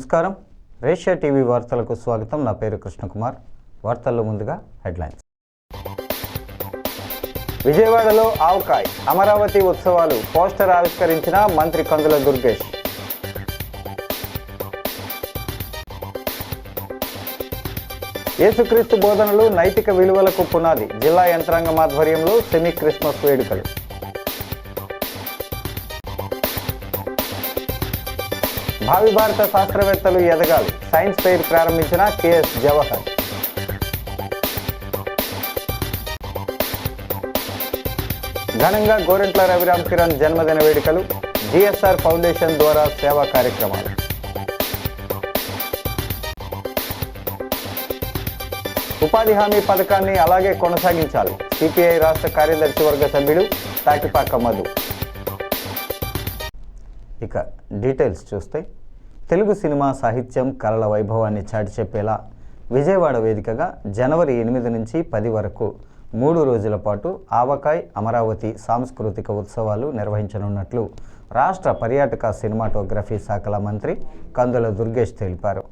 నమస్కారం. రేషియా టీవీ వార్తలకు స్వాగతం. నా పేరు కృష్ణకుమార్. వార్తల్లో ముందుగా హెడ్లైన్స్. విజయవాడలో ఆవకాయ్ అమరావతి ఉత్సవాలు పోస్టర్ ఆవిష్కరించిన మంత్రి కందుల దుర్గేష్. యేసుక్రీస్తు బోధనలు నైతిక విలువలకు పునాది. జిల్లా యంత్రాంగం ఆధ్వర్యంలో సెమీ క్రిస్మస్ వేడుకలు. భావి భారత శాస్త్రవేత్తలు ఎదగాలి. సైన్స్ ఫెయిర్ ప్రారంభించిన కెఎస్ జవహర్. ఘనంగా గోరెంట్ల రవిరామ్ కిరణ్ జన్మదిన వేడుకలు. జిఎస్ఆర్ ఫౌండేషన్ ద్వారా సేవా కార్యక్రమాలు. ఉపాధి హామీ పథకాన్ని అలాగే కొనసాగించాలి. సిపిఐ రాష్ట్ర కార్యదర్శి వర్గ సభ్యుడు తాటిపాక మధు. ఇక డీటెయిల్స్ చూస్తే, తెలుగు సినిమా సాహిత్యం కళల వైభవాన్ని చాటి చెప్పేలా విజయవాడ వేదికగా జనవరి 8 నుంచి 10 వరకు 3 రోజుల పాటు ఆవకాయ్ అమరావతి సాంస్కృతిక ఉత్సవాలు నిర్వహించనున్నట్లు రాష్ట్ర పర్యాటక సినిమాటోగ్రఫీ శాఖల మంత్రి కందుల దుర్గేష్ తెలిపారు.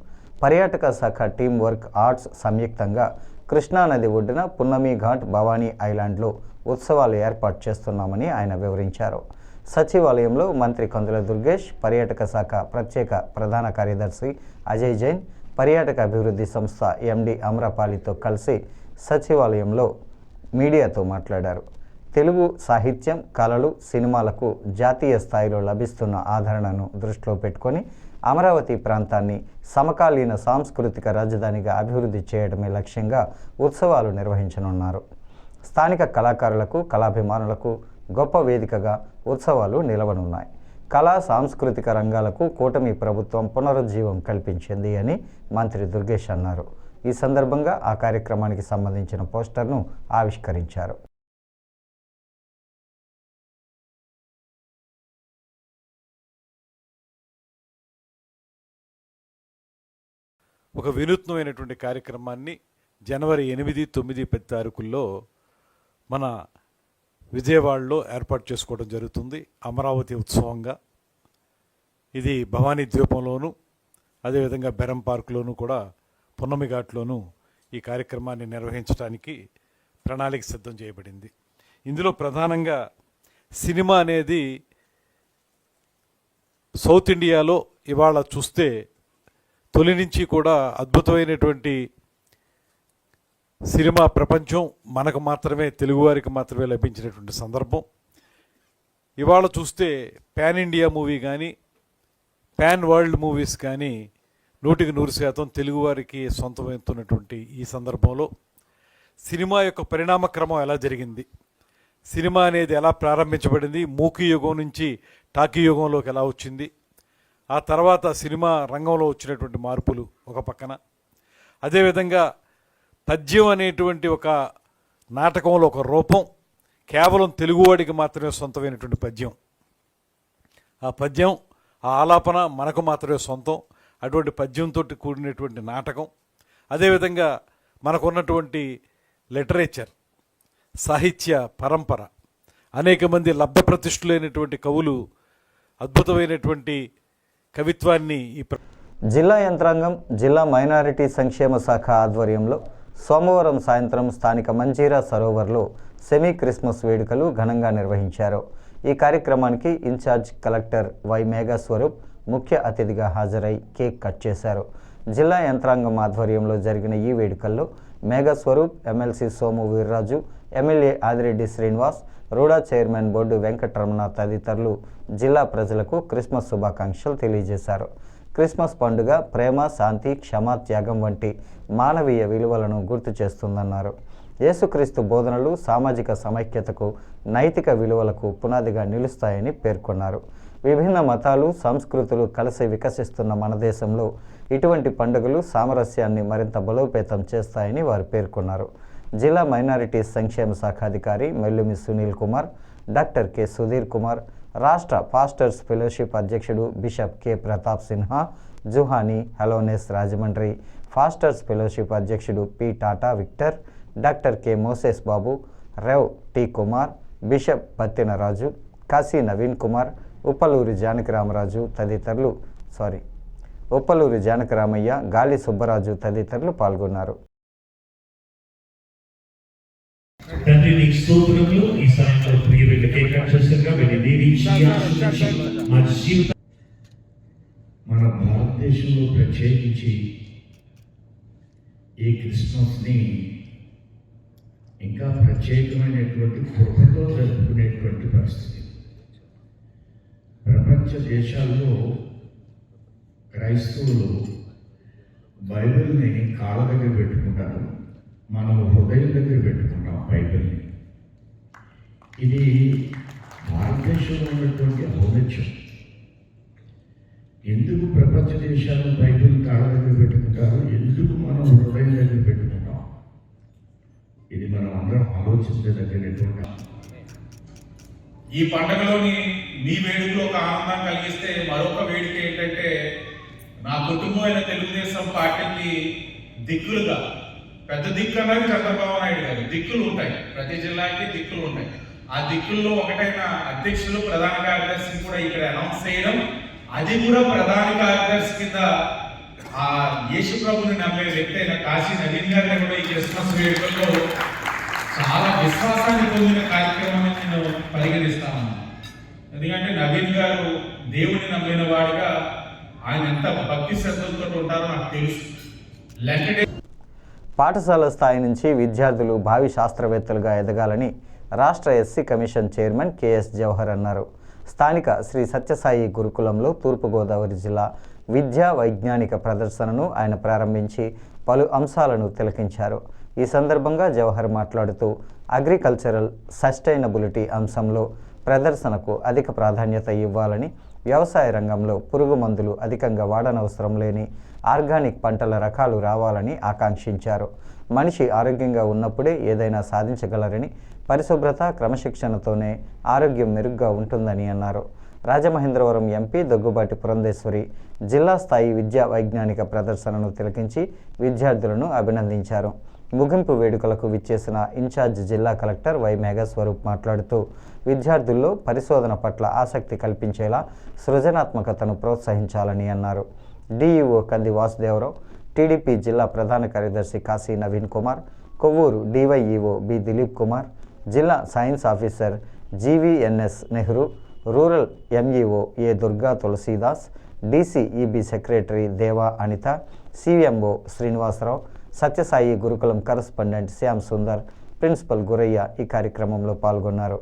పర్యాటక శాఖ టీం వర్క్ ఆర్ట్స్ సంయుక్తంగా కృష్ణానది ఒడ్డున పున్నమి ఘాట్ భవానీ ఐలాండ్లో ఉత్సవాలు ఏర్పాటు చేస్తున్నామని ఆయన వివరించారు. సచివాలయంలో మంత్రి కందుల దుర్గేష్, పర్యాటక శాఖ ప్రత్యేక ప్రధాన కార్యదర్శి అజయ్ జైన్, పర్యాటక అభివృద్ధి సంస్థ ఎండి అమ్రపాలితో కలిసి సచివాలయంలో మీడియాతో మాట్లాడారు. తెలుగు సాహిత్యం, కళలు, సినిమాలకు జాతీయ స్థాయిలో లభిస్తున్న ఆదరణను దృష్టిలో పెట్టుకొని అమరావతి ప్రాంతాన్ని సమకాలీన సాంస్కృతిక రాజధానిగా అభివృద్ధి చేయడమే లక్ష్యంగా ఉత్సవాలు నిర్వహించనున్నారు. స్థానిక కళాకారులకు, కళాభిమానులకు గొప్ప వేదికగా ఉత్సవాలు నిలవనున్నాయి. కళా సాంస్కృతిక రంగాలకు కూటమి ప్రభుత్వం పునరుజ్జీవం కల్పించింది అని మంత్రి దుర్గేష్ అన్నారు. ఈ సందర్భంగా ఆ కార్యక్రమానికి సంబంధించిన పోస్టర్ను ఆవిష్కరించారు. ఒక వినూత్నమైనటువంటి కార్యక్రమాన్ని జనవరి 8, 9, 10 తారీఖుల్లో మన విజయవాడలో ఏర్పాటు చేసుకోవడం జరుగుతుంది. అమరావతి ఉత్సవంగా ఇది భవానీ ద్వీపంలోను, అదేవిధంగా బెరం పార్కులోను కూడా, పున్నమి ఘాట్లోనూ ఈ కార్యక్రమాన్ని నిర్వహించడానికి ప్రణాళిక సిద్ధం చేయబడింది. ఇందులో ప్రధానంగా సినిమా అనేది సౌత్ ఇండియాలో ఇవాళ చూస్తే తొలి నుంచి కూడా అద్భుతమైనటువంటి సినిమా ప్రపంచం మనకు మాత్రమే, తెలుగువారికి మాత్రమే లభించినటువంటి సందర్భం. ఇవాళ చూస్తే పాన్ ఇండియా మూవీ కానీ, పాన్ వరల్డ్ మూవీస్ కానీ 100% తెలుగువారికి సొంతమవుతున్నటువంటి ఈ సందర్భంలో సినిమా యొక్క పరిణామక్రమం ఎలా జరిగింది, సినిమా అనేది ఎలా ప్రారంభించబడింది, మూకీ యుగం నుంచి టాకీ యుగంలోకి ఎలా వచ్చింది, ఆ తర్వాత సినిమా రంగంలో వచ్చినటువంటి మార్పులు ఒక పక్కన, అదేవిధంగా పద్యం అనేటువంటి ఒక నాటకంలో ఒక రూపం కేవలం తెలుగువాడికి మాత్రమే సొంతమైనటువంటి పద్యం, ఆ పద్యం, ఆ ఆలాపన మనకు మాత్రమే సొంతం, అటువంటి పద్యంతో కూడినటువంటి నాటకం, అదేవిధంగా మనకున్నటువంటి లిటరేచర్, సాహిత్య పరంపర, అనేక మంది లబ్ధప్రతిష్ఠులైనటువంటి కవులు అద్భుతమైనటువంటి కవిత్వాన్ని జిల్లా యంత్రాంగం, జిల్లా మైనారిటీ సంక్షేమ శాఖ ఆధ్వర్యంలో సోమవారం సాయంత్రం స్థానిక మంజీరా సరోవర్లో సెమీ క్రిస్మస్ వేడుకలు ఘనంగా నిర్వహించారు. ఈ కార్యక్రమానికి ఇన్ఛార్జ్ కలెక్టర్ వై మేఘస్వరూప్ ముఖ్య అతిథిగా హాజరై కేక్ కట్ చేశారు. జిల్లా యంత్రాంగం ఆధ్వర్యంలో జరిగిన ఈ వేడుకల్లో Meghaswaroop, MLC Somu Veerraju, MLA Adireddy Srinivas, RUDA chairman Boddu Venkataramana తదితరులు జిల్లా ప్రజలకు క్రిస్మస్ శుభాకాంక్షలు తెలియజేశారు. క్రిస్మస్ పండుగ ప్రేమ, శాంతి, క్షమా, త్యాగం వంటి మానవీయ విలువలను గుర్తు చేస్తుందన్నారు. యేసుక్రీస్తు బోధనలు సామాజిక సమైక్యతకు, నైతిక విలువలకు పునాదిగా నిలుస్తాయని పేర్కొన్నారు. విభిన్న మతాలు, సంస్కృతులు కలిసి వికసిస్తున్న మన దేశంలో ఇటువంటి పండుగలు సామరస్యాన్ని మరింత బలోపేతం చేస్తాయని వారు పేర్కొన్నారు. జిల్లా మైనారిటీ సంక్షేమ శాఖ అధికారి మెల్లుమి సునీల్ కుమార్, డాక్టర్ కె సుధీర్ కుమార్, రాష్ట్ర పాస్టర్స్ ఫెలోషిప్ అధ్యక్షుడు bishop K Pratap Sinha, Juhani Halonen Rajahmundry, pastors fellowship అధ్యక్షుడు P Tata Victor, doctor K Moses Babu, Rev T Kumar, bishop Pattinaraju, Kasi Naveen Kumar, Uppaluri Janakiramaraju తదితరులు ఉప్పలూరి జానకరామయ్య, గాలి సుబ్బరాజు తదితరులు పాల్గొన్నారు. తండ్రి నీకు స్తోత్రములు. ఈ సమయంలో ప్రియ బిడ్డకి ఏకాగ్రతగా విని దీవించి ఆశీర్వదించి మా జీవితం మన భారతదేశంలో ప్రత్యేకించి ఈ క్రిస్మస్ని ఇంకా ప్రత్యేకమైనటువంటి కృపతో జరుపుకునేటువంటి పరిస్థితి. ప్రపంచ దేశాల్లో క్రైస్తవులు బైబిల్ని కాళ్ళ దగ్గర పెట్టుకుంటారు, మనం హృదయం దగ్గర పెట్టుకుంటాం బైబిల్ని. ఇది భారతదేశంలో ఉన్నటువంటి ఔన్నత్యం. ఎందుకు ప్రపంచ దేశాలు బైబిల్ కాళ్ళ దగ్గర పెట్టుకుంటారు, ఎందుకు మనం హృదయం దగ్గర పెట్టుకుంటాం? ఇది మనం అందరం ఆలోచించదగినటువంటి. ఈ పండుగలోని మీ వేడుకలో ఒక ఆనందం కలిగిస్తే మరొక వేడుక ఏంటంటే, నా కుటుంబమైన తెలుగుదేశం పార్టీకి దిక్కులుగా, పెద్ద దిక్కు అన్నది చంద్రబాబు నాయుడు గారు. దిక్కులు ఉంటాయి, ప్రతి జిల్లాకి దిక్కులు ఉంటాయి. ఆ దిక్కుల్లో ఒకటైన అధ్యక్షులు, ప్రధాన కార్యదర్శిని కూడా ఇక్కడ అనౌన్స్ చేయడం, అది కూడా ప్రధాన కార్యదర్శి కింద ఆ యేసు ప్రభుని నమ్మే వ్యక్తి అయిన కాశీ నవీన్ గారిని కూడా ఈ క్రిస్మస్ వేడుకల్లో చాలా విశ్వాసాన్ని పొందిన కార్యక్రమాన్ని నేను పరిగణిస్తాను. ఎందుకంటే నవీన్ గారు దేవుడిని నమ్మిన వాడిగా ఆయన ఎంత భక్తి శ్రద్ధలతో ఉంటారో నాకు తెలుసు. పాఠశాల స్థాయి నుంచి విద్యార్థులు భావి శాస్త్రవేత్తలుగా ఎదగాలని రాష్ట్ర SC commission chairman KS Jawahar అన్నారు. స్థానిక శ్రీ సత్యసాయి గురుకులంలో తూర్పుగోదావరి జిల్లా విద్యా వైజ్ఞానిక ప్రదర్శనను ఆయన ప్రారంభించి పలు అంశాలను తిలకించారు. ఈ సందర్భంగా జవహర్ మాట్లాడుతూ అగ్రికల్చరల్ సస్టైనబిలిటీ అంశంలో ప్రదర్శనకు అధిక ప్రాధాన్యత ఇవ్వాలని, వ్యవసాయ రంగంలో పురుగు మందులు అధికంగా వాడనవసరం లేని ఆర్గానిక్ పంటల రకాలు రావాలని ఆకాంక్షించారు. మనిషి ఆరోగ్యంగా ఉన్నప్పుడే ఏదైనా సాధించగలరని, పరిశుభ్రత క్రమశిక్షణతోనే ఆరోగ్యం మెరుగ్గా ఉంటుందని అన్నారు. రాజమహేంద్రవరం ఎంపీ దగ్గుబాటి పురంధేశ్వరి జిల్లా స్థాయి విద్యా వైజ్ఞానిక ప్రదర్శనను తిలకించి విద్యార్థులను అభినందించారు. ముగింపు వేడుకలకు విచ్చేసిన ఇన్ఛార్జ్ జిల్లా కలెక్టర్ వై మేఘస్వరూప్ మాట్లాడుతూ విద్యార్థుల్లో పరిశోధన పట్ల ఆసక్తి కల్పించేలా సృజనాత్మకతను ప్రోత్సహించాలని అన్నారు. డిఈఓ కంది వాసుదేవరావు, టీడీపీ జిల్లా ప్రధాన కార్యదర్శి కాశీ నవీన్ కుమార్, కొవ్వూరు డివైఈఓ బి దిలీప్ కుమార్, జిల్లా science officer GVNS Nehru, rural MEO A Durga Tulasidas, DCEB secretary Deva Anitha, CMO Srinivasarao, Sathya Sai Gurukulam correspondent Shyam Sundar, principal Gurayya ఈ కార్యక్రమంలో పాల్గొన్నారు.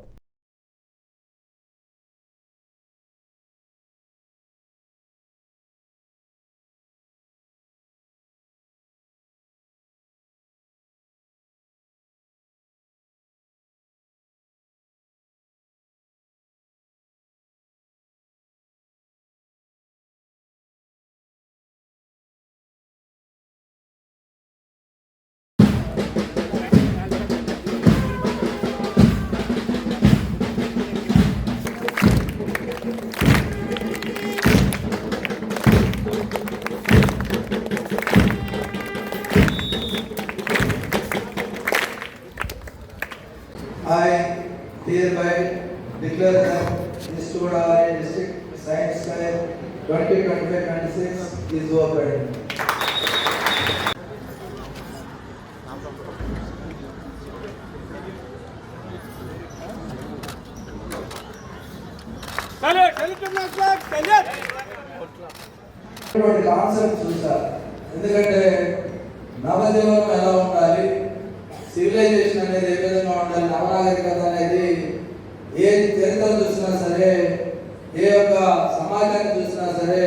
I hereby declare that Institute of District Science Fair 2025-26 is open. Concept చూసారు. ఎందుకంటే నవజీవనం ఎలా ఉండాలి, సివిలైజేషన్ అనేది ఏ విధంగా ఉండాలి, నవనాగరికత అనేది ఏ చరిత్ర చూసినా సరే, ఏ యొక్క సమాజాన్ని చూసినా సరే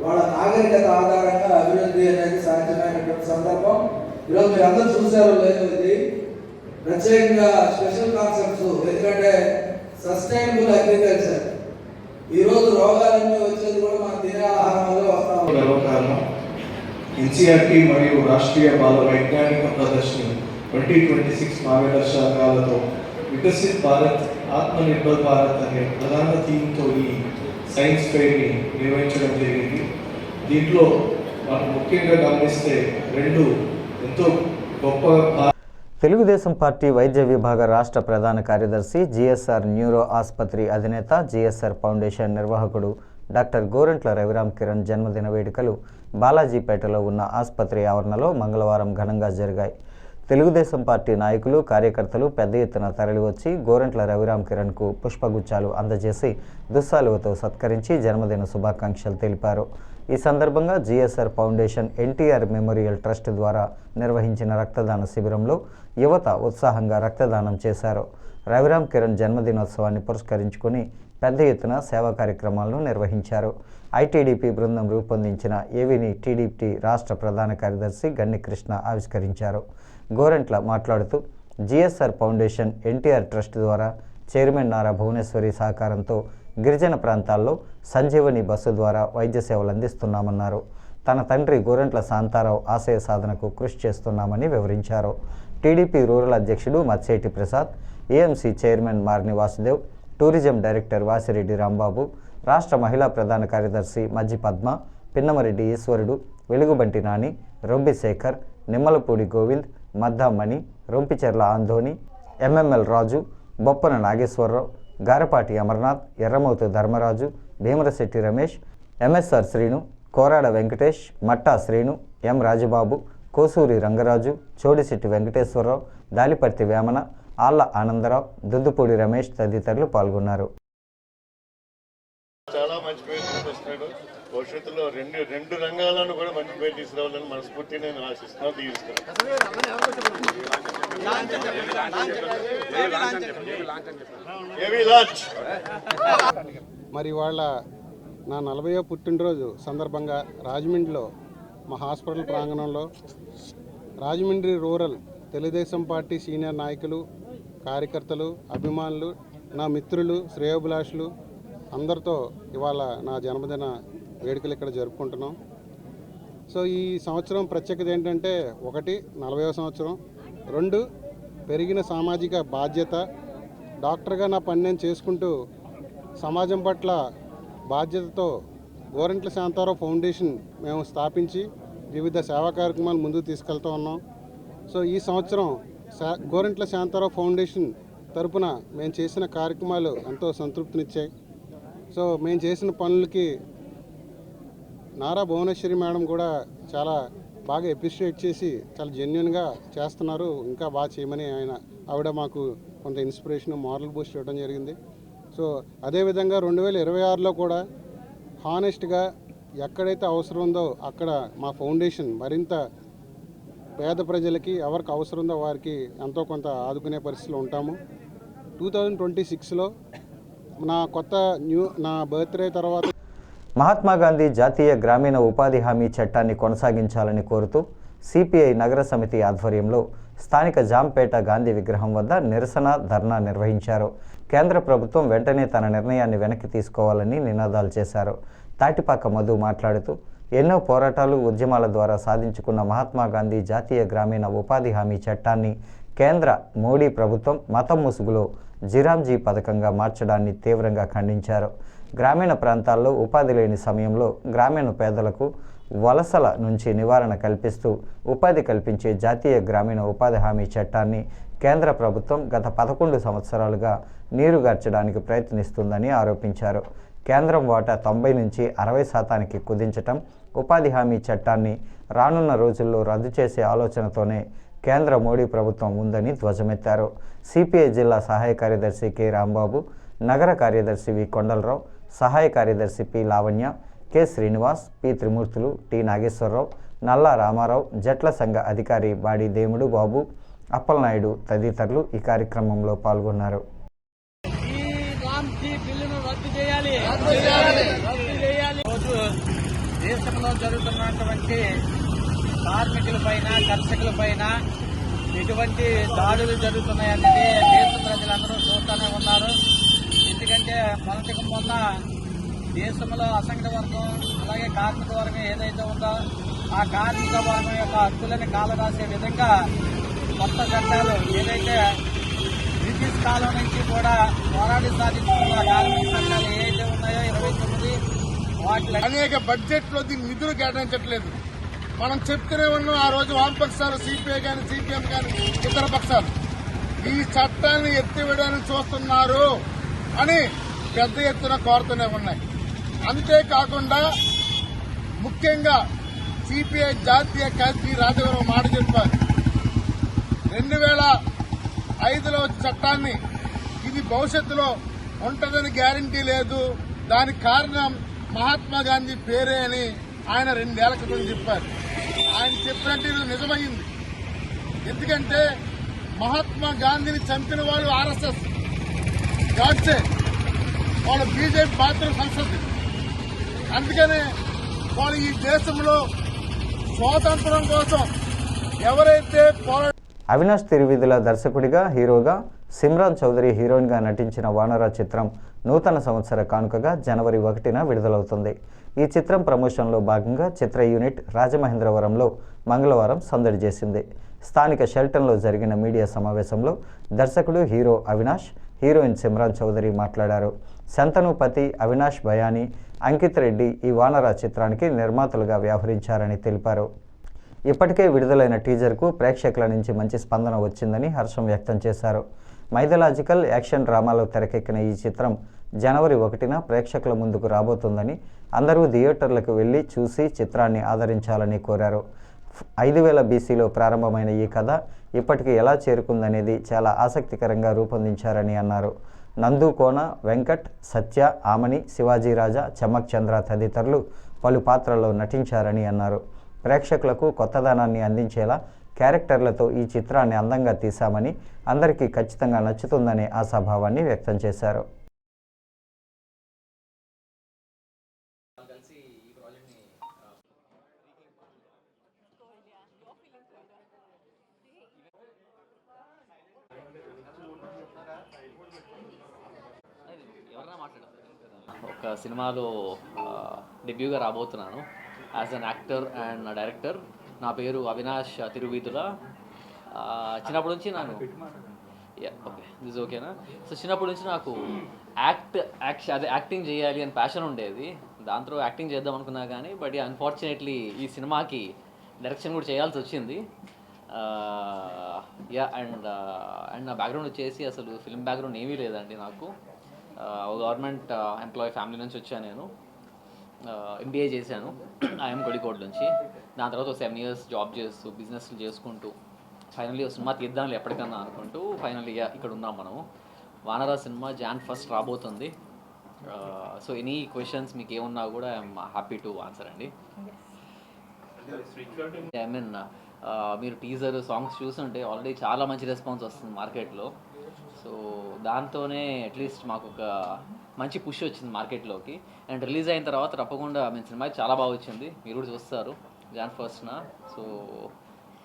వాళ్ళ నాగరికత ఆధారంగా అభివృద్ధి అనేది సాధ్యమైనటువంటి సందర్భం. ఈరోజు మీరు అందరూ చూసారో లేదు, ఇది ప్రత్యేకంగా స్పెషల్ కాన్సెప్ట్స్. ఎందుకంటే సస్టైనబుల్ అగ్రికల్చర్, ఈరోజు రోగాలన్నీ వచ్చేది కూడా మన తినే ఆహారం వల్ల వస్తాం. ఎన్సీఆర్టీ మరియు రాష్ట్రీయ బాల వైజ్ఞానిక ప్రదర్శన 2026 మార్గదర్శకాలతో వికసిత్ భారత్ ఆత్మనిర్భర్ భారత్ అనే ప్రధాన థీమ్తో ఈ సైన్స్ ఫెయిర్ని నిర్వహించడం జరిగింది. దీంట్లో మనం ముఖ్యంగా గమనిస్తే రెండు ఎంతో గొప్ప. తెలుగుదేశం పార్టీ వైద్య విభాగ రాష్ట్ర ప్రధాన కార్యదర్శి, జిఎస్ఆర్ న్యూరో ఆసుపత్రి అధినేత, జిఎస్ఆర్ ఫౌండేషన్ నిర్వాహకుడు డాక్టర్ గోరంట్ల రవిరామ్ కిరణ్ జన్మదిన వేడుకలు బాలాజీపేటలో ఉన్న ఆసుపత్రి ఆవరణలో మంగళవారం ఘనంగా జరిగాయి. తెలుగుదేశం పార్టీ నాయకులు, కార్యకర్తలు పెద్ద ఎత్తున తరలివచ్చి గోరంట్ల రవిరామ్ కిరణ్కు పుష్పగుచ్చాలు అందజేసి దుస్సాలువతో సత్కరించి జన్మదిన శుభాకాంక్షలు తెలిపారు. ఈ సందర్భంగా GSR foundation NTR memorial trust ద్వారా నిర్వహించిన రక్తదాన శిబిరంలో యువత ఉత్సాహంగా రక్తదానం చేశారు. రవిరామ్ కిరణ్ జన్మదినోత్సవాన్ని పురస్కరించుకుని పెద్ద ఎత్తున సేవా కార్యక్రమాలను నిర్వహించారు. ఐటీడీపీ బృందం రూపొందించిన ఏవిని టీడీపీ రాష్ట్ర ప్రధాన కార్యదర్శి గన్ని కృష్ణ ఆవిష్కరించారు. గోరంట్ల మాట్లాడుతూ జిఎస్ఆర్ ఫౌండేషన్ ఎన్టీఆర్ ట్రస్ట్ ద్వారా చైర్మన్ నారా భువనేశ్వరి సహకారంతో గిరిజన ప్రాంతాల్లో సంజీవని బస్సు ద్వారా వైద్య సేవలు అందిస్తున్నామన్నారు. తన తండ్రి గోరంట్ల శాంతారావు ఆశయ సాధనకు కృషి చేస్తున్నామని వివరించారు. టీడీపీ రూరల్ అధ్యక్షుడు Matseti Prasad, AMC chairman Marni Vasudev, tourism director Vasireddy Rambabu, రాష్ట్ర మహిళా ప్రధాన కార్యదర్శి Majji Padma, Pinnamareddy Eswarudu, Velugubanti Nani, Rombi Sekhar, Nimmalapudi Govind, Maddamani, Rompicherla Anthony, MML Raju, Boppana Nageswararao, Garapati Amarnath, Erramouthu Dharmaraju, Bhimarasetti Ramesh, MSR Srinu, Korada Venkatesh, Matta Srinu, M Rajababu, Kosuri Rangaraju, Chodisetti Venkateswararao, Daliparthi Vemana, Alla Anandarao, Duddupudi Ramesh తదితరులు పాల్గొన్నారు. చాలా మంచి పేరు తీసుకొస్తున్నాడు. భవిష్యత్తులో రెండు రంగాలను కూడా మంచి పేరు తీసుకురావాలని మనస్ఫూర్తి నేను ఆశిస్తున్నాను, దీవిస్తున్నాను. మరి వాళ్ళ నా 40వ పుట్టినరోజు సందర్భంగా రాజమండ్రిలో మా హాస్పిటల్ ప్రాంగణంలో Rajahmundry rural Telugu Desam party senior నాయకులు, కార్యకర్తలు, అభిమానులు, నా మిత్రులు, శ్రేయోభిలాషులు అందరితో ఇవాళ నా జన్మదిన వేడుకలు ఇక్కడ జరుపుకుంటున్నాం. సో ఈ సంవత్సరం ప్రత్యేకత ఏంటంటే 1 40వ సంవత్సరం, 2 పెరిగిన సామాజిక బాధ్యత, డాక్టర్గా నా పని నేను చేసుకుంటూ సమాజం పట్ల బాధ్యతతో గోరంట్ల శాంతారావు ఫౌండేషన్ మేము స్థాపించి వివిధ సేవా కార్యక్రమాలు ముందుకు తీసుకెళ్తూ ఉన్నాం. సో ఈ సంవత్సరం గోరంట్ల శాంతారావు ఫౌండేషన్ తరపున మేము చేసిన కార్యక్రమాలు ఎంతో సంతృప్తినిచ్చాయి. సో మేము చేసిన పనులకి నారా భువనేశ్వరి మేడం కూడా చాలా బాగా అప్రిషియేట్ చేసి చాలా జెన్యున్గా చేస్తున్నారు, ఇంకా బాగా చేయమని ఆవిడ మాకు కొంత ఇన్స్పిరేషన్, మారల్ బూస్ట్ ఇవ్వడం జరిగింది. సో అదేవిధంగా 2026లో కూడా హానెస్ట్గా ఎక్కడైతే అవసరం ఉందో అక్కడ మా ఫౌండేషన్ మరింత పేద ప్రజలకి ఎవరికి అవసరం ఉందో వారికి ఎంతో కొంత ఆదుకునే పరిస్థితిలో ఉంటాము. 2026లో నా బర్త్డే తర్వాత మహాత్మా గాంధీ జాతీయ గ్రామీణ ఉపాధి హామీ చట్టాన్ని కొనసాగించాలని కోరుతూ సిపిఐ నగర సమితి ఆధ్వర్యంలో స్థానిక జాంపేట గాంధీ విగ్రహం వద్ద నిరసన ధర్నా నిర్వహించారు. కేంద్ర ప్రభుత్వం వెంటనే తన నిర్ణయాన్ని వెనక్కి తీసుకోవాలని నినాదాలు చేశారు. తాటిపాక మధు మాట్లాడుతూ ఎన్నో పోరాటాలు, ఉద్యమాల ద్వారా సాధించుకున్న మహాత్మా గాంధీ జాతీయ గ్రామీణ ఉపాధి హామీ చట్టాన్ని కేంద్ర మోడీ ప్రభుత్వం మతం ముసుగులో జిరాంజీ పథకంగా మార్చడాన్ని తీవ్రంగా ఖండించారు. గ్రామీణ ప్రాంతాల్లో ఉపాధి లేని సమయంలో గ్రామీణ పేదలకు వలసల నుంచి నివారణ కల్పిస్తూ ఉపాధి కల్పించే జాతీయ గ్రామీణ ఉపాధి హామీ చట్టాన్ని కేంద్ర ప్రభుత్వం గత 11 సంవత్సరాలుగా నీరుగార్చడానికి ప్రయత్నిస్తుందని ఆరోపించారు. కేంద్రం వాటా 90 నుంచి 60% కుదించటం, ఉపాధి హామీ చట్టాన్ని రానున్న రోజుల్లో రద్దు చేసే ఆలోచనతోనే కేంద్ర మోడీ ప్రభుత్వం ఉందని ధ్వజమెత్తారు. సిపిఐ జిల్లా సహాయ కార్యదర్శి కె రాంబాబు, నగర కార్యదర్శి వి కొండలరావు, సహాయ కార్యదర్శి P Lavanya, K Srinivas, P Trimurthulu, T Nageswararao, Nalla Ramarao, జట్ల సంఘ అధికారి బాడి దేముడు బాబు, అప్పలనాయుడు తదితరులు ఈ కార్యక్రమంలో పాల్గొన్నారు. దేశంలో జరుగుతున్నటువంటి కార్మికులపైన, కర్షకులపైన ఎటువంటి దాడులు జరుగుతున్నాయనేది దేశ ప్రజలందరూ చూస్తూనే ఉన్నారు. ఎందుకంటే మొన్న దేశంలో అసంఘటిత వర్గం అలాగే కార్మిక వర్గం ఏదైతే ఉందో ఆ కార్మిక వర్గం యొక్క హక్కులను కాలరాసే విధంగా కొత్త చట్టాలు ఏదైతే బ్రిటిష్ కాలం నుంచి కూడా పోరాడి సాధించుకున్న కార్మిక చట్టాలు ఏవైతే ఉన్నాయో 29 వాటి అనేక బడ్జెట్ లో దీన్ని నిధులు కేటాయించట్లేదు. మనం చెప్తూనే ఉన్నాం ఆ రోజు వామపక్షాలు, సిపిఐ కానీ, సిపిఎం కానీ, ఇతర పక్షాలు ఈ చట్టాన్ని ఎత్తివేయడానికి చూస్తున్నారు అని పెద్ద ఎత్తున కోరుతూనే ఉన్నాయి. అంతేకాకుండా ముఖ్యంగా సిపిఐ జాతీయ కార్యదర్శి రాజవరం మాట చెప్పారు. 2005లో చట్టాన్ని ఇది భవిష్యత్తులో ఉంటుందని గ్యారంటీ లేదు, దానికి కారణం మహాత్మా గాంధీ పేరే అని ఆయన 2 ఏళ్ల క్రితం చెప్పారు. ఆయన చెప్పినట్టు ఇది నిజమైంది. ఎందుకంటే మహాత్మా గాంధీని చంపిన వాళ్ళు ఆర్ఎస్ఎస్, గాడ్సే, వాళ్ళ బీజేపీ పాత్ర సంస్థ. అందుకనే వాళ్ళు ఈ దేశంలో స్వాతంత్రం కోసం ఎవరైతే అవినాష్ తిరువిధుల దర్శకుడిగా, హీరోగా, సిమ్రాన్ చౌదరి హీరోయిన్గా నటించిన వానర చిత్రం నూతన సంవత్సర కానుకగా జనవరి 1న విడుదలవుతుంది. ఈ చిత్రం ప్రమోషన్లో భాగంగా చిత్ర యూనిట్ రాజమహేంద్రవరంలో మంగళవారం సందడి చేసింది. స్థానిక షెల్టన్లో జరిగిన మీడియా సమావేశంలో దర్శకుడు హీరో అవినాష్, హీరోయిన్ సిమ్రాన్ చౌదరి మాట్లాడారు. శంతనుపతి, అవినాష్ భయాని, అంకిత్ రెడ్డి ఈ వానర చిత్రానికి నిర్మాతలుగా వ్యవహరించారని తెలిపారు. ఇప్పటికే విడుదలైన టీజర్కు ప్రేక్షకుల నుంచి మంచి స్పందన వచ్చిందని హర్షం వ్యక్తం చేశారు. మైథలాజికల్ యాక్షన్ డ్రామాలో తెరకెక్కిన ఈ చిత్రం జనవరి 1న ప్రేక్షకుల ముందుకు రాబోతుందని, అందరూ థియేటర్లకు వెళ్లి చూసి చిత్రాన్ని ఆదరించాలని కోరారు. 5000 BCలో ప్రారంభమైన ఈ కథ ఇప్పటికి ఎలా చేరుకుందనేది చాలా ఆసక్తికరంగా రూపొందించారని అన్నారు. నందు కోన, వెంకట్, సత్య, ఆమని, శివాజీరాజా, చమక్ చంద్ర తదితరులు పలు పాత్రల్లో నటించారని అన్నారు. ప్రేక్షకులకు కొత్తదనాన్ని అందించేలా క్యారెక్టర్లతో ఈ చిత్రాన్ని అందంగా తీశామని, అందరికీ ఖచ్చితంగా నచ్చుతుందనే ఆశాభావాన్ని వ్యక్తం చేశారు. ఒక సినిమాలో డెబ్యూగా రాబోతున్నాను as an actor and director. నా పేరు అవినాష్ తిరువీధుల. చిన్నప్పటి నుంచి నాకు ఓకే దిస్ ఓకేనా. సో చిన్నప్పటి నుంచి నాకు యాక్టింగ్ చేయాలి అని ప్యాషన్ ఉండేది. దాంతో యాక్టింగ్ చేద్దాం అనుకున్నా కానీ బట్ అన్ఫార్చునేట్లీ ఈ సినిమాకి డైరెక్షన్ కూడా చేయాల్సి వచ్చింది. అండ్ నా బ్యాక్గ్రౌండ్ వచ్చేసి అసలు ఫిల్మ్ బ్యాక్గ్రౌండ్ ఏమీ లేదండి నాకు. గవర్నమెంట్ ఎంప్లాయీ ఫ్యామిలీ నుంచి వచ్చాను. నేను MBA చేశాను ఐఎమ్ కోడికోడ్ నుంచి. దాని తర్వాత 7 years జాబ్ చేస్తూ బిజినెస్లు చేసుకుంటూ ఫైనల్లీ సినిమా తీద్దాంలే ఎప్పటికన్నా అనుకుంటూ ఫైనల్లీ ఇక్కడ ఉన్నాం మనము. వానరా సినిమా Jan 1st రాబోతుంది. సో ఎనీ క్వశ్చన్స్ మీకు ఏమున్నా కూడా ఐఎమ్ హ్యాపీ టు ఆన్సర్ అండి. ఐ మీన్ మీరు టీజర్ సాంగ్స్ చూస్తుంటే ఆల్రెడీ చాలా మంచి రెస్పాన్స్ వస్తుంది మార్కెట్లో. సో దాంతోనే అట్లీస్ట్ మాకు ఒక మంచి పుష్ వచ్చింది మార్కెట్లోకి. అండ్ రిలీజ్ అయిన తర్వాత తప్పకుండా సినిమా చాలా బాగా వచ్చింది, మీరు కూడా చూస్తారు Jan 1st. So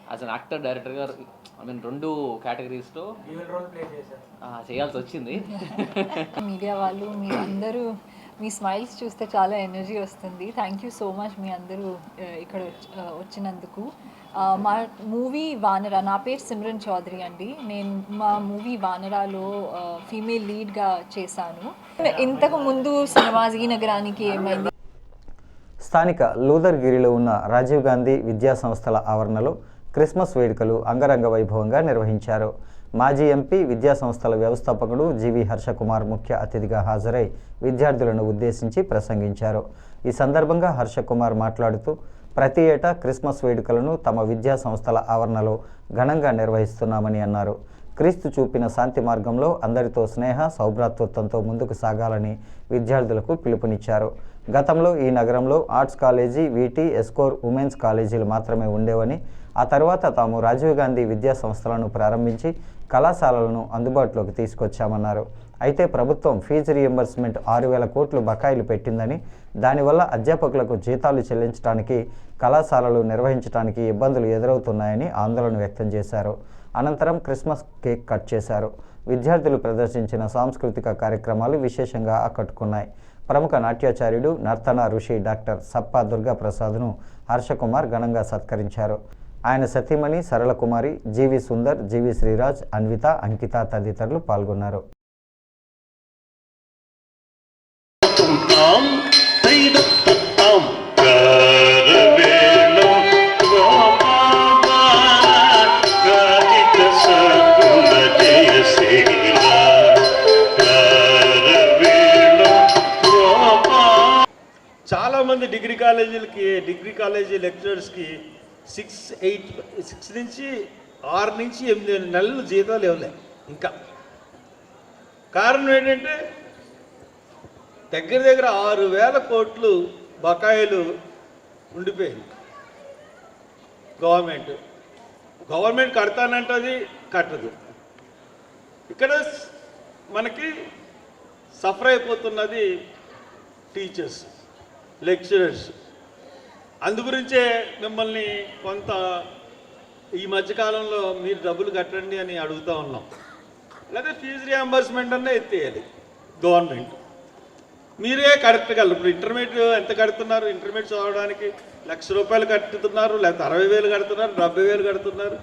as an actor డైరెక్టర్గా రెండు కేటగిరీస్లో చేయాల్సి వచ్చింది. మీడియా వాళ్ళు మీ అందరూ మీ స్మైల్స్ చూస్తే చాలా ఎనర్జీ వస్తుంది. థ్యాంక్ యూ సో మచ్ మీ అందరూ ఇక్కడ వచ్చినందుకు. మా మూవీ వానరా, నా పేరు సిమ్రన్ చౌదరి అండి. నేను మా మూవీ వానరాలో ఫీమేల్ లీడ్గా చేశాను. ఇంతకు ముందు సినిమా ఈ నగరానికి ఏమైంది. స్థానిక లూదర్గిరిలో ఉన్న రాజీవ్ గాంధీ విద్యా సంస్థల ఆవరణలో క్రిస్మస్ వేడుకలు అంగరంగ వైభవంగా నిర్వహించారు. మాజీ ఎంపీ, విద్యా సంస్థల వ్యవస్థాపకుడు జీవి హర్షకుమార్ ముఖ్య అతిథిగా హాజరై విద్యార్థులను ఉద్దేశించి ప్రసంగించారు. ఈ సందర్భంగా హర్షకుమార్ మాట్లాడుతూ ప్రతి ఏటా క్రిస్మస్ వేడుకలను తమ విద్యా సంస్థల ఆవరణలో ఘనంగా నిర్వహిస్తున్నామని అన్నారు. క్రీస్తు చూపిన శాంతి మార్గంలో అందరితో స్నేహ సౌభ్రాతృత్వంతో ముందుకు సాగాలని విద్యార్థులకు పిలుపునిచ్చారు. గతంలో ఈ నగరంలో ఆర్ట్స్ కాలేజీ, వీటీ, ఎస్కోర్, ఉమెన్స్ కాలేజీలు మాత్రమే ఉండేవని, ఆ తర్వాత తాము రాజీవ్ గాంధీ విద్యా సంస్థలను ప్రారంభించి కళాశాలలను అందుబాటులోకి తీసుకొచ్చామన్నారు. అయితే ప్రభుత్వం ఫీజు రీయింబర్స్మెంట్ 6,000 కోట్లు బకాయిలు పెట్టిందని, దానివల్ల అధ్యాపకులకు జీతాలు చెల్లించడానికి, కళాశాలలు నిర్వహించడానికి ఇబ్బందులు ఎదురవుతున్నాయని ఆందోళన వ్యక్తం చేశారు. అనంతరం క్రిస్మస్ కేక్ కట్ చేశారు. విద్యార్థులు ప్రదర్శించిన సాంస్కృతిక కార్యక్రమాలు విశేషంగా ఆకట్టుకున్నాయి. ప్రముఖ నాట్యాచార్యుడు, నర్తన ఋషి డాక్టర్ సప్పా దుర్గాప్రసాద్ను హర్షకుమార్ ఘనంగా సత్కరించారు. ఆయన సతీమణి సరళకుమారి, జీవి సుందర్, జీవి శ్రీరాజ్, అన్విత, అంకిత తదితరులు పాల్గొన్నారు. డిగ్రీ కాలేజీ లెక్చరర్స్కి 6 నుంచి 8 నెలలు జీతాలు ఇవ్వలే ఇంకా. కారణం ఏంటంటే దగ్గర 6,000 కోట్లు బకాయిలు ఉండిపోయింది. గవర్నమెంట్ కడతానంటది, కట్టదు. ఇక్కడ మనకి సఫర్ అయిపోతున్నది టీచర్స్, లెక్చరర్స్. అందుగురించే మిమ్మల్ని కొంత ఈ మధ్యకాలంలో మీరు డబ్బులు కట్టండి అని అడుగుతూ ఉన్నాం. లేదా ఫీజు రియంబర్స్మెంట్ అన్న ఎత్తేయాలి గవర్నమెంట్. మీరే కరెక్ట్గా ఇప్పుడు ఇంటర్మీడియట్ ఎంత కడుతున్నారు? ఇంటర్మీడియట్ చదవడానికి ₹1,00,000 కట్టుతున్నారు, లేకపోతే 60,000 కడుతున్నారు, 70,000 కడుతున్నారు.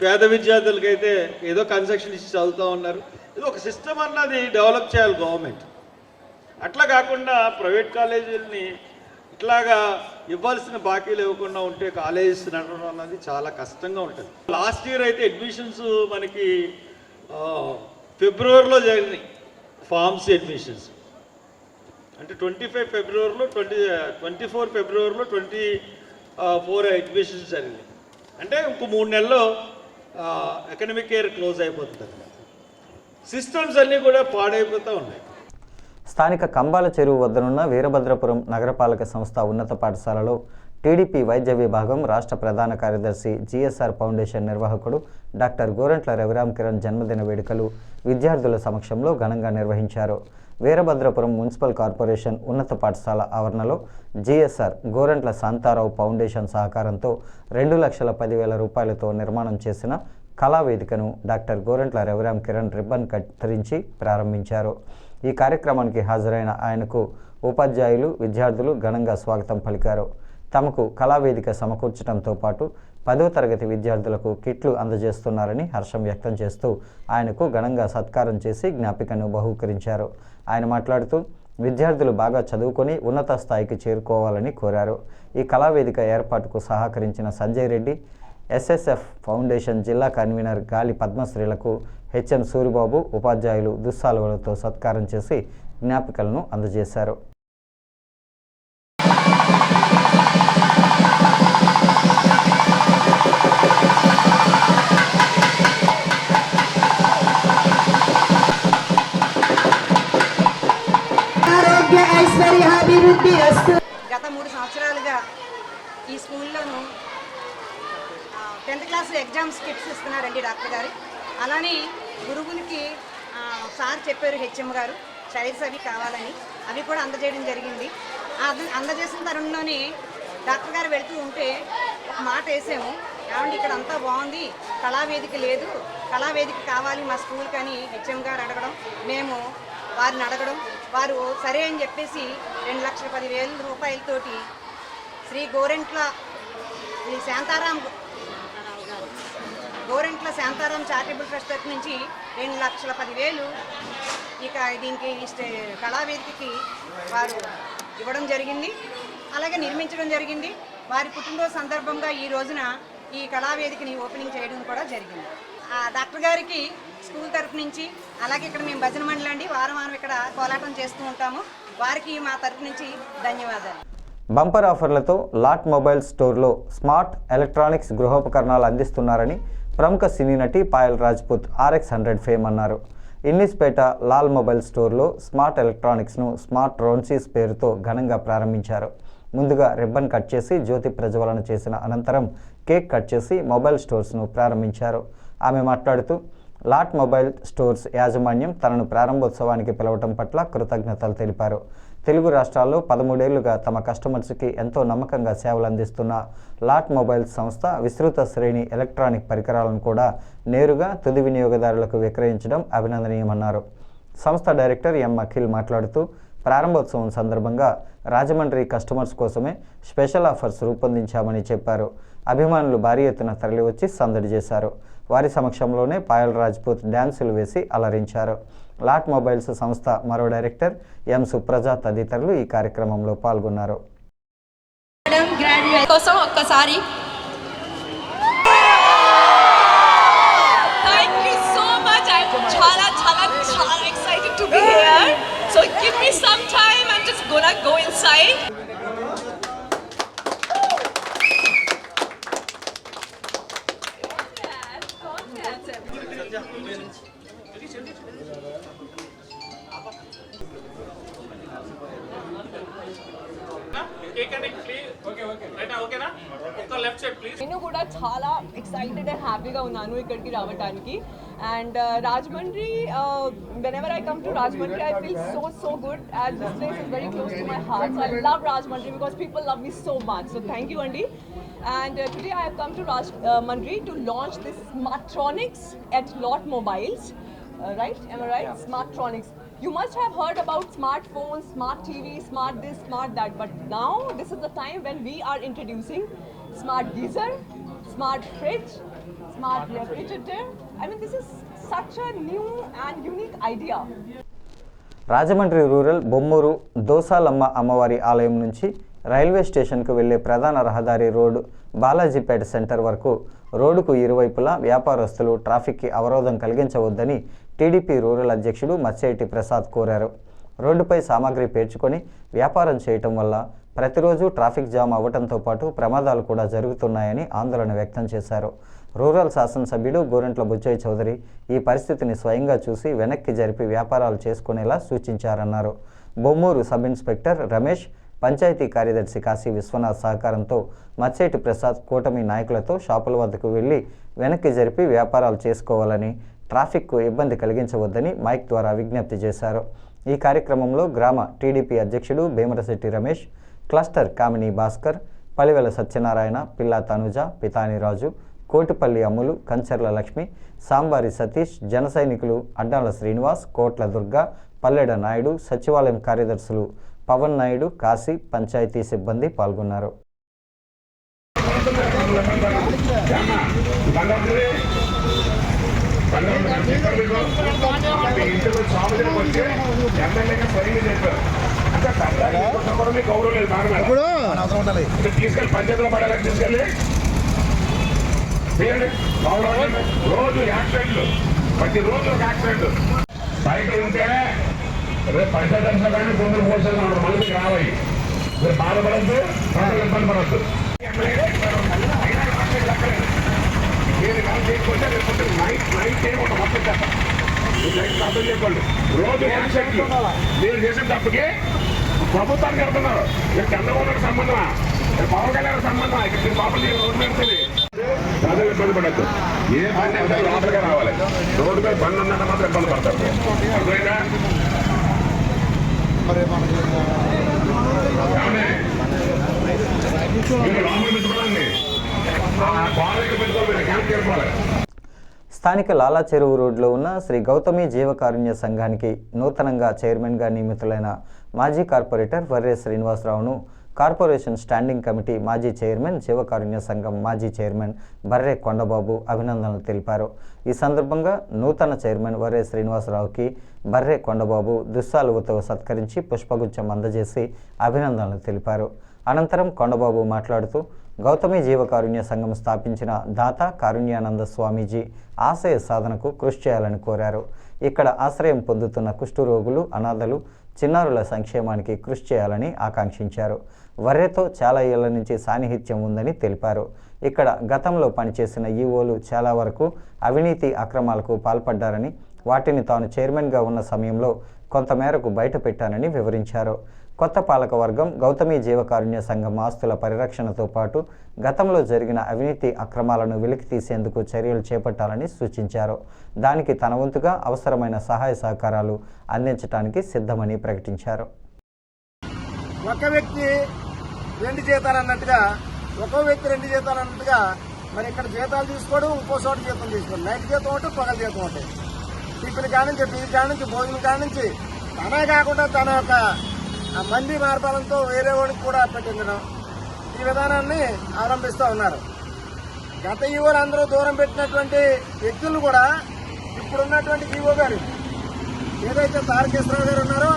పేద విద్యార్థులకైతే ఏదో కన్సెషన్ ఇచ్చి చదువుతూ ఉన్నారు. ఇది ఒక సిస్టమ్ అన్నది డెవలప్ చేయాలి గవర్నమెంట్. అట్లా కాకుండా ప్రైవేట్ కాలేజీలని ఇట్లాగా ఇవ్వాల్సిన బాకీలు ఇవ్వకుండా ఉంటే కాలేజెస్ నడవడం అన్నది చాలా కష్టంగా ఉంటుంది. లాస్ట్ ఇయర్ అయితే అడ్మిషన్స్ మనకి ఫిబ్రవరిలో జరిగినాయి. ఫార్మసీ అడ్మిషన్స్ అంటే 25 ఫిబ్రవరిలో 24 ఫిబ్రవరిలో 24 అడ్మిషన్స్ జరిగినాయి. అంటే ఇంకో 3 నెలల్లో అకాడమిక్ ఇయర్ క్లోజ్ అయిపోతుంది. సిస్టమ్స్ అన్నీ కూడా పాడైపోతూ ఉన్నాయి. స్థానిక కంబాల చెరువు వద్దనున్న వీరభద్రపురం నగరపాలక సంస్థ ఉన్నత పాఠశాలలో టీడీపీ వైద్య విభాగం రాష్ట్ర ప్రధాన కార్యదర్శి జిఎస్ఆర్ ఫౌండేషన్ నిర్వాహకుడు డాక్టర్ గోరంట్ల రవిరామ్ కిరణ్ జన్మదిన వేడుకలు విద్యార్థుల సమక్షంలో ఘనంగా నిర్వహించారు. వీరభద్రపురం మున్సిపల్ కార్పొరేషన్ ఉన్నత పాఠశాల ఆవరణలో జిఎస్ఆర్ గోరంట్ల శాంతారావు ఫౌండేషన్ సహకారంతో 2,10,000 రూపాయలతో నిర్మాణం చేసిన కళావేదికను డాక్టర్ గోరంట్ల రవిరామ్ కిరణ్ రిబ్బన్ కత్తిరించి ప్రారంభించారు. ఈ కార్యక్రమానికి హాజరైన ఆయనకు ఉపాధ్యాయులు, విద్యార్థులు ఘనంగా స్వాగతం పలికారు. తమకు కళావేదిక సమకూర్చడంతో పాటు 10వ తరగతి విద్యార్థులకు కిట్లు అందజేస్తున్నారని హర్షం వ్యక్తం చేస్తూ ఆయనకు ఘనంగా సత్కారం చేసి జ్ఞాపికను బహూకరించారు. ఆయన మాట్లాడుతూ విద్యార్థులు బాగా చదువుకొని ఉన్నత స్థాయికి చేరుకోవాలని కోరారు. ఈ కళావేదిక ఏర్పాటుకు సహకరించిన సంజయ్ రెడ్డి, ఎస్ఎస్ఎఫ్ ఫౌండేషన్ జిల్లా కన్వీనర్ గాలి పద్మశ్రీలకు హెచ్ఎం సూరిబాబు ఉపాధ్యాయులు దుస్సాలువలతో సత్కారం చేసి జ్ఞాపికలను అందజేశారు. గత 3 సంవత్సరాలుగా ఈ స్కూల్లోనూ 10th క్లాస్ ఎగ్జామ్స్ కిట్స్ ఇస్తున్నారండి డాక్టర్ గారు. అలానే గురువులకి సార్ చెప్పారు, హెచ్ఎం గారు చైర్స్ అవి కావాలని, అవి కూడా అందజేయడం జరిగింది. అందజేసిన తరుణంలోనే డాక్టర్ గారు వెళ్తూ ఉంటే ఒక మాట వేసాము, ఏమండి ఇక్కడ అంతా బాగుంది, కళావేదిక లేదు, కళావేదిక కావాలి మా స్కూల్ కానీ హెచ్ఎం గారు అడగడం, మేము వారిని అడగడం, వారు సరే అని చెప్పేసి 2,10,000 రూపాయలతోటి శ్రీ గోరెంట్ల శాంతారాం చారిటబుల్ ట్రస్ట్ తరఫు నుంచి 2,10,000 ఇక దీనికి కళావేదికకి వారు ఇవ్వడం జరిగింది. అలాగే నిర్మించడం జరిగింది. వారి పుట్టినరోజు సందర్భంగా ఈ రోజున ఈ కళావేదికని ఓపెనింగ్ చేయడం కూడా జరిగింది. డాక్టర్ గారికి స్కూల్ తరఫు నుంచి, అలాగే ఇక్కడ మేము భజన మండలి అండి, వారం ఇక్కడ కోలాటం చేస్తూ ఉంటాము, వారికి మా తరఫు నుంచి ధన్యవాదాలు. బంపర్ ఆఫర్లతో లాట్ మొబైల్ స్టోర్లో స్మార్ట్ ఎలక్ట్రానిక్స్ గృహోపకరణాలు అందిస్తున్నారని ప్రముఖ సినీ నటి పాయల్ రాజ్పుత్ RX100 ఫేమ్ అన్నారు. ఇన్నిస్పేట లాల్ మొబైల్ స్టోర్లో స్మార్ట్ ఎలక్ట్రానిక్స్ను స్మార్ట్ రోన్సీస్ పేరుతో ఘనంగా ప్రారంభించారు. ముందుగా రిబ్బన్ కట్ చేసి జ్యోతి ప్రజ్వలన చేసిన అనంతరం కేక్ కట్ చేసి మొబైల్ స్టోర్స్ను ప్రారంభించారు. ఆమె మాట్లాడుతూ లాట్ మొబైల్ స్టోర్స్ యాజమాన్యం తనను ప్రారంభోత్సవానికి పిలవటం పట్ల కృతజ్ఞతలు తెలిపారు. తెలుగు రాష్ట్రాల్లో 13 ఏళ్లుగా తమ కస్టమర్స్కి ఎంతో నమ్మకంగా సేవలు అందిస్తున్న లాట్ మొబైల్స్ సంస్థ విస్తృత శ్రేణి ఎలక్ట్రానిక్ పరికరాలను కూడా నేరుగా తుది వినియోగదారులకు విక్రయించడం అభినందనీయమన్నారు. సంస్థ డైరెక్టర్ ఎం అఖిల్ మాట్లాడుతూ ప్రారంభోత్సవం సందర్భంగా రాజమండ్రి కస్టమర్స్ కోసమే స్పెషల్ ఆఫర్స్ రూపొందించామని చెప్పారు. అభిమానులు భారీ ఎత్తున తరలివచ్చి సందడి చేశారు. వారి సమక్షంలోనే పాయల్ రాజ్పుత్ డ్యాన్సులు వేసి అలరించారు. లాట్ మొబైల్స్ సంస్థ మరో డైరెక్టర్ ఎం సుప్రజ తదితరులు ఈ కార్యక్రమంలో పాల్గొన్నారు. So give me some time, I'm just gonna go inside. నేను కూడా చాలా ఎక్సైటెడ్ అండ్ హ్యాపీగా ఉన్నాను ఇక్కడికి రావడానికి. And Rajahmundry, whenever I come to Rajahmundry, I feel so good, as this place is very close to my heart. So I love Rajahmundry because people love me so much. So thank you, Andy. And today I have come to Rajahmundry to launch this Smartronix at Lot Mobiles. Right? Am I right? Smartronix. You must have heard about smartphones, smart TV, smart this, smart that. But now this is the time when we are introducing smart geyser, smart fridge, smart refrigerator. I mean, this is such a new and unique idea. Rajahmundry rural Bommuru Dosalamma అమ్మవారి ఆలయం నుంచి railway స్టేషన్కు వెళ్లే ప్రధాన రహదారి road Balajipeta centre వరకు రోడ్డుకు ఇరువైపులా వ్యాపారస్తులు ట్రాఫిక్కి అవరోధం కలిగించవద్దని టీడీపీ రూరల్ అధ్యక్షుడు మత్స్యటి ప్రసాద్ కోరారు. రోడ్డుపై సామాగ్రి పేర్చుకొని వ్యాపారం చేయటం వల్ల ప్రతిరోజు ట్రాఫిక్ జామ్ అవ్వడంతో పాటు ప్రమాదాలు కూడా జరుగుతున్నాయని ఆందోళన వ్యక్తం చేశారు. రూరల్ శాసనసభ్యుడు గోరంట్ల బుచ్చయ్య చౌదరి ఈ పరిస్థితిని స్వయంగా చూసి వెనక్కి జరిపి వ్యాపారాలు చేసుకునేలా సూచించారన్నారు. బొమ్మూరు సబ్ ఇన్స్పెక్టర్ రమేష్, పంచాయతీ కార్యదర్శి కాశీ విశ్వనాథ్ సహకారంతో మత్స్యటి ప్రసాద్ కూటమి నాయకులతో షాపుల వద్దకు వెళ్లి వెనక్కి జరిపి వ్యాపారాలు చేసుకోవాలని, ట్రాఫిక్కు ఇబ్బంది కలిగించవద్దని మైక్ ద్వారా విజ్ఞప్తి చేశారు. ఈ కార్యక్రమంలో గ్రామ టీడీపీ అధ్యక్షుడు భీమరశెట్టి రమేష్, క్లస్టర్ కామిని భాస్కర్, పలివెల సత్యనారాయణ, పిల్లా తనుజ, పితాని రాజు, కోటిపల్లి అమ్ములు, కంచర్ల లక్ష్మి, సాంబారి సతీష్, జన సైనికులు అడ్డాల శ్రీనివాస్, కోట్ల దుర్గా, పల్లెడ నాయుడు, సచివాలయం కార్యదర్శులు పవన్ నాయుడు, కాశీ, పంచాయతీ సిబ్బంది పాల్గొన్నారు. తీసుకెళ్ళి పంచాయతీలో పడాలని తీసుకెళ్ళి రోజు యాక్సిడెంట్లు, ప్రతిరోజు ఒక యాక్సిడెంట్. బయట ఉంటే రేపు పంచాయతీ కానీ కొందరు పోషాలు మనకి రావాలి. మీరు బాధపడద్దు, ప్రజలు ఇబ్బంది పడద్దు. నేను కాదు చేయకపోతే రేపు నైట్ చేయకుండా మొత్తం చేస్తాను. అర్థం చేసుకోండి. రోజు యాక్సిడెంట్లు మీరు చేసిన తప్పుకి ప్రభుత్వానికి వెళ్తున్నారు. మీరు చంద్రబాబు సంబంధమా, పవన్ కళ్యాణ్ సంబంధమా? ఇక్కడ పాపలు రోడ్డు పెడుతుంది. ప్రజలు ఇబ్బంది పడద్దు. ఏ బండి అంటే లోపలిగా రావాలి. రోడ్డుపై బండి ఉన్నంత మాత్రం ఇబ్బంది పడతారు. అర్థమైందా? మీరు లోపల పెట్టుకోవాలండి. బాగా పెట్టుకోవాలి, క్యాంప్ చేసుకోవాలి. స్థానిక లాలా చెరువు రోడ్లో ఉన్న శ్రీ గౌతమి జీవకారుణ్య సంఘానికి నూతనంగా చైర్మన్గా నియమితులైన మాజీ కార్పొరేటర్ వర్రే శ్రీనివాసరావును కార్పొరేషన్ స్టాండింగ్ కమిటీ మాజీ చైర్మన్, జీవకారుణ్య సంఘం మాజీ చైర్మన్ బర్రే కొండబాబు అభినందనలు తెలిపారు. ఈ సందర్భంగా నూతన చైర్మన్ వర్రే శ్రీనివాసరావుకి బర్రే కొండబాబు దుస్సాలువతో సత్కరించి పుష్పగుచ్చం అందజేసి అభినందనలు తెలిపారు. అనంతరం కొండబాబు మాట్లాడుతూ గౌతమి జీవకారుణ్య సంఘం స్థాపించిన దాత కారుణ్యానంద స్వామీజీ ఆశయ సాధనకు కృషి చేయాలని కోరారు. ఇక్కడ ఆశ్రయం పొందుతున్న కుష్ఠరోగులు, అనాథలు, చిన్నారుల సంక్షేమానికి కృషి చేయాలని ఆకాంక్షించారు. వర్రేతో చాలా ఏళ్ల నుంచి సాన్నిహిత్యం ఉందని తెలిపారు. ఇక్కడ గతంలో పనిచేసిన ఈవోలు చాలా వరకు అవినీతి అక్రమాలకు పాల్పడ్డారని, వాటిని తాను చైర్మన్గా ఉన్న సమయంలో కొంతమేరకు బయట పెట్టానని వివరించారు. కొత్త పాలకవర్గం గౌతమి జీవకారుణ్య సంఘం ఆస్తుల పరిరక్షణతో పాటు గతంలో జరిగిన అవినీతి అక్రమాలను వెలికి తీసేందుకు చర్యలు చేపట్టాలని సూచించారు. దానికి తన వంతుగా అవసరమైన సహాయ సహకారాలు అందించడానికి సిద్ధమని ప్రకటించారు. ఒక వ్యక్తి రెండు జీతాలు అన్నట్టుగా, ఒక్కో వ్యక్తి రెండు జీతాలు అన్నట్టుగా మరి ఇక్కడ జీతాలు తీసుకోవడం, ఇంకో చోట జీతం తీసుకోవడం. నైట్ జీతం ఒకటి, పగల జీతం ఒకటి. టిఫిన్ కానించి, టీ కానించి, భోజనం కానించి, తనే కాకుండా తన యొక్క మంది మార్పాలతో వేరే వాడికి కూడా పెట్టించడం, ఈ విధానాన్ని అవలంబిస్తూ ఉన్నారు. గత ఈవోలు అందరూ దూరం పెట్టినటువంటి వ్యక్తులను కూడా ఇప్పుడున్నటువంటి ఈవో గారు ఏదైతే తారకేశ్వరరావు గారు ఉన్నారో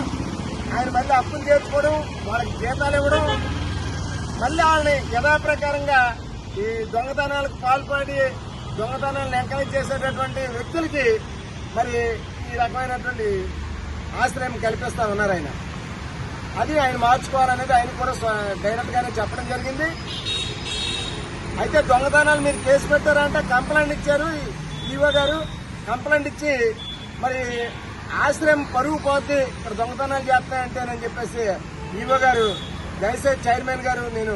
ఆయన మళ్ళీ అప్పులు చేర్చుకోవడం, వాళ్ళకి జీతాలు ఇవ్వడం, మళ్ళీ వాళ్ళని యథాప్రకారంగా ఈ దొంగతనాలకు పాల్పడి దొంగతనాలను ఎంకరేజ్ చేసేటటువంటి వ్యక్తులకి మరి ఈ రకమైనటువంటి ఆశ్రయం కల్పిస్తూ ఉన్నారు ఆయన. అది ఆయన మార్చుకోవాలనేది ఆయన కూడా డైరెక్ట్గానే చెప్పడం జరిగింది. అయితే దొంగతనాలు మీరు కేసు పెట్టారంటే కంప్లైంట్ ఇచ్చారు ఈవో గారు. కంప్లైంట్ ఇచ్చి మరి ఆశ్రయం పరుగు పోతే ఇక్కడ దొంగతనాలు చేస్తున్నాయంటేనని చెప్పేసి ఈవో గారు దయచేసి చైర్మన్ గారు నేను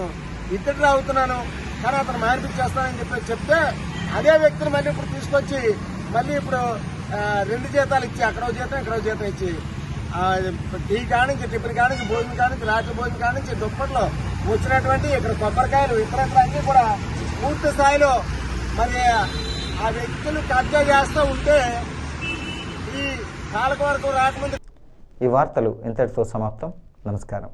విత్డ్రా అవుతున్నాను కానీ అతను మార్పిచ్చేస్తానని చెప్పేసి చెప్తే అదే వ్యక్తిని మళ్ళీ ఇప్పుడు తీసుకొచ్చి మళ్ళీ ఇప్పుడు 2 జీతాలు ఇచ్చి అక్కడో జీతం ఇక్కడో జీతం ఇచ్చి టీ కానించి టిఫిన్ కానించి భోజనం కానించి రాత్రి భోజనం కానించి దుప్పట్లో వచ్చినటువంటి ఇక్కడ కొబ్బరికాయలు ఇతరత్ర అన్ని కూడా పూర్తి స్థాయిలో మరి ఆ వ్యక్తులు కబ్జా చేస్తూ ఉంటే ఈ పాలకవర్గం రాకముందు ఈ వార్తలు ఇంతటితో సమాప్తం. నమస్కారం.